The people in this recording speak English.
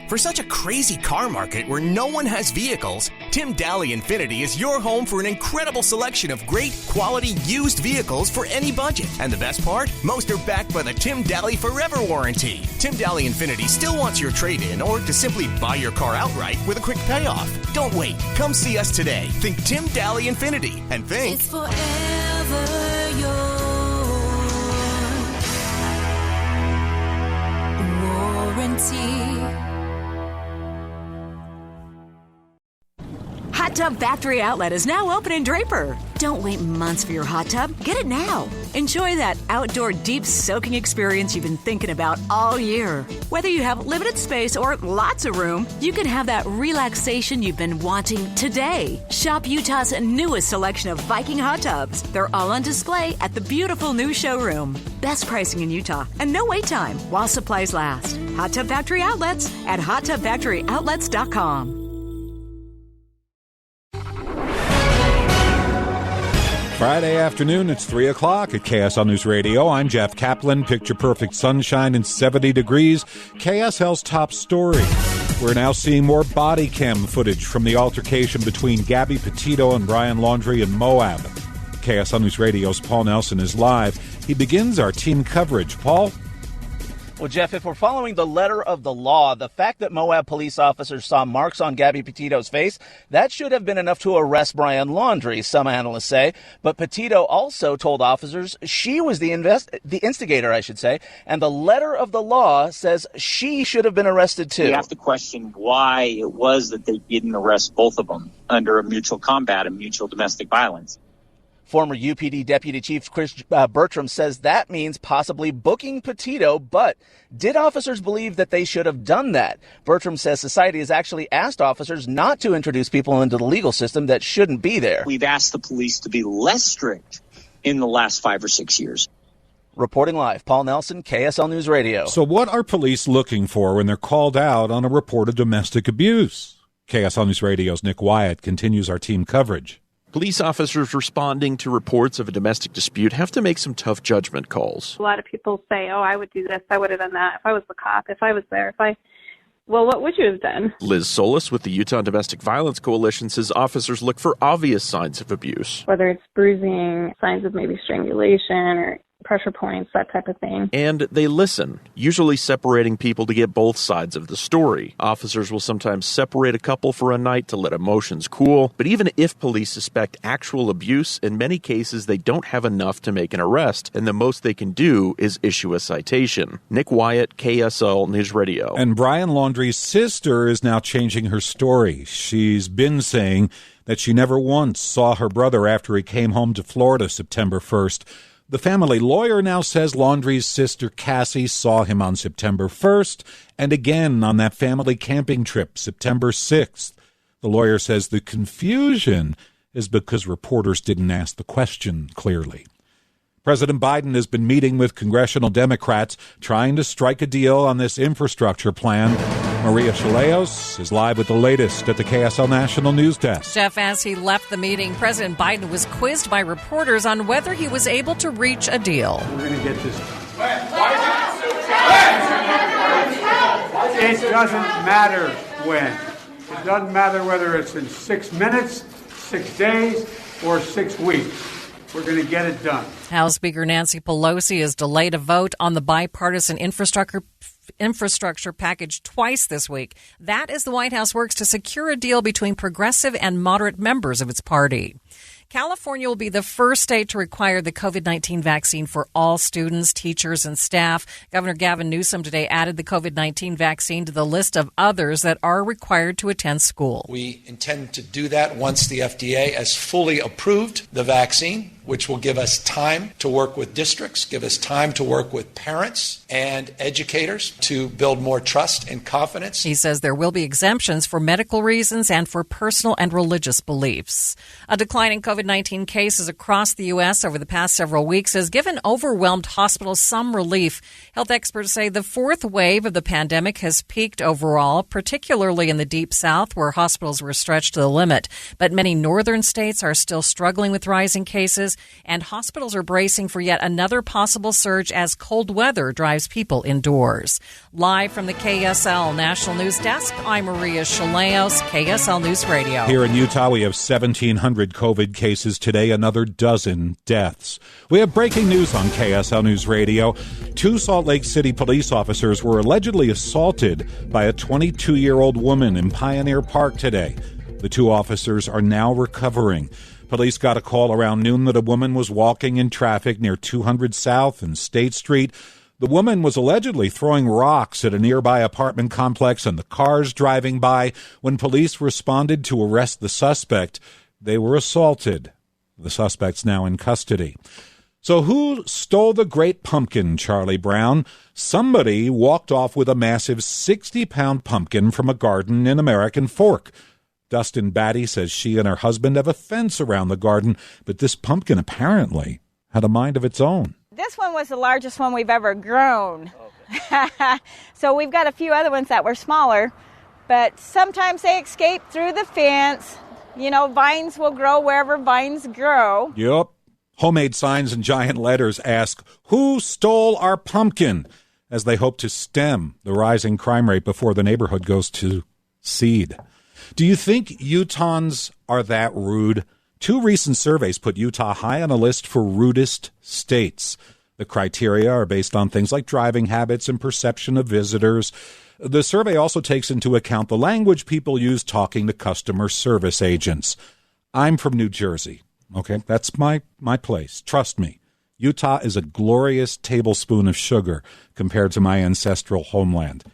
For such a crazy car market where no one has vehicles, Tim Daly Infiniti is your home for an incredible selection of great quality used vehicles for any budget. And the best part? Most are backed by the Tim Daly Forever Warranty. Tim Daly Infiniti still wants your trade-in or to simply buy your car outright with a quick payoff. Don't wait. Come see us today. Think Tim Daly Infiniti and think it's forever your warranty. Hot Tub Factory Outlet is now open in Draper. Don't wait months for your hot tub. Get it now. Enjoy that outdoor deep soaking experience you've been thinking about all year. Whether you have limited space or lots of room, you can have that relaxation you've been wanting today. Shop Utah's newest selection of Viking hot tubs. They're all on display at the beautiful new showroom. Best pricing in Utah and no wait time while supplies last. Hot Tub Factory Outlets at hottubfactoryoutlets.com. Friday afternoon, it's 3 o'clock at KSL News Radio. I'm Jeff Kaplan. Picture perfect sunshine and 70 degrees. KSL's top story. We're now seeing more body cam footage from the altercation between Gabby Petito and Brian Laundrie in Moab. KSL News Radio's Paul Nelson is live. He begins our team coverage. Paul? Well, Jeff, if we're following the letter of the law, the fact that Moab police officers saw marks on Gabby Petito's face, that should have been enough to arrest Brian Laundrie, some analysts say. But Petito also told officers she was the instigator, and the letter of the law says she should have been arrested too. We have to question why it was that they didn't arrest both of them under a mutual combat and mutual domestic violence. Former UPD Deputy Chief Chris Bertram says that means possibly booking Petito, but did officers believe that they should have done that? Bertram says society has actually asked officers not to introduce people into the legal system that shouldn't be there. We've asked the police to be less strict in the last 5 or 6 years. Reporting live, Paul Nelson, KSL News Radio. So what are police looking for when they're called out on a report of domestic abuse? KSL News Radio's Nick Wyatt continues our team coverage. Police officers responding to reports of a domestic dispute have to make some tough judgment calls. A lot of people say, I would do this, I would have done that, if I was the cop, if I was there, well, what would you have done? Liz Solis with the Utah Domestic Violence Coalition says officers look for obvious signs of abuse. Whether it's bruising, signs of maybe strangulation or pressure points, that type of thing. And they listen, usually separating people to get both sides of the story. Officers will sometimes separate a couple for a night to let emotions cool. But even if police suspect actual abuse, in many cases they don't have enough to make an arrest, and the most they can do is issue a citation. Nick Wyatt, KSL News Radio. And Brian Laundrie's sister is now changing her story. She's been saying that she never once saw her brother after he came home to Florida September 1st. The family lawyer now says Laundrie's sister Cassie saw him on September 1st and again on that family camping trip September 6th. The lawyer says the confusion is because reporters didn't ask the question clearly. President Biden has been meeting with congressional Democrats trying to strike a deal on this infrastructure plan. Maria Chaleos is live with the latest at the KSL National News Desk. Jeff, as he left the meeting, President Biden was quizzed by reporters on whether he was able to reach a deal. We're going to get this. It doesn't matter when. It doesn't matter whether it's in 6 minutes, 6 days, or 6 weeks. We're going to get it done. House Speaker Nancy Pelosi has delayed a vote on the bipartisan infrastructure package twice this week. That as the White House works to secure a deal between progressive and moderate members of its party. California will be the first state to require the COVID-19 vaccine for all students, teachers, and staff. Governor Gavin Newsom today added the COVID-19 vaccine to the list of others that are required to attend school. We intend to do that once the FDA has fully approved the vaccine, which will give us time to work with districts, give us time to work with parents and educators to build more trust and confidence. He says there will be exemptions for medical reasons and for personal and religious beliefs. A decline in COVID-19 cases across the U.S. over the past several weeks has given overwhelmed hospitals some relief. Health experts say the fourth wave of the pandemic has peaked overall, particularly in the Deep South, where hospitals were stretched to the limit. But many northern states are still struggling with rising cases. and hospitals are bracing for yet another possible surge as cold weather drives people indoors. Live from the KSL National News Desk, I'm Maria Chaleos, KSL News Radio. Here in Utah, we have 1,700 COVID cases today, another dozen deaths. We have breaking news on KSL News Radio. 2 Salt Lake City police officers were allegedly assaulted by a 22-year-old woman in Pioneer Park today. The 2 officers are now recovering. Police got a call around noon that a woman was walking in traffic near 200 South and State Street. The woman was allegedly throwing rocks at a nearby apartment complex and the cars driving by. When police responded to arrest the suspect, they were assaulted. The suspect's now in custody. So who stole the great pumpkin, Charlie Brown? Somebody walked off with a massive 60-pound pumpkin from a garden in American Fork. Dustin Batty says she and her husband have a fence around the garden, but this pumpkin apparently had a mind of its own. This one was the largest one we've ever grown. Okay. So we've got a few other ones that were smaller, but sometimes they escape through the fence. You know, vines will grow wherever vines grow. Yup. Homemade signs in giant letters ask, "Who stole our pumpkin?" as they hope to stem the rising crime rate before the neighborhood goes to seed. Do you think Utahns are that rude? 2 recent surveys put Utah high on a list for rudest states. The criteria are based on things like driving habits and perception of visitors. The survey also takes into account the language people use talking to customer service agents. I'm from New Jersey. Okay, that's my place. Trust me. Utah is a glorious tablespoon of sugar compared to my ancestral homeland.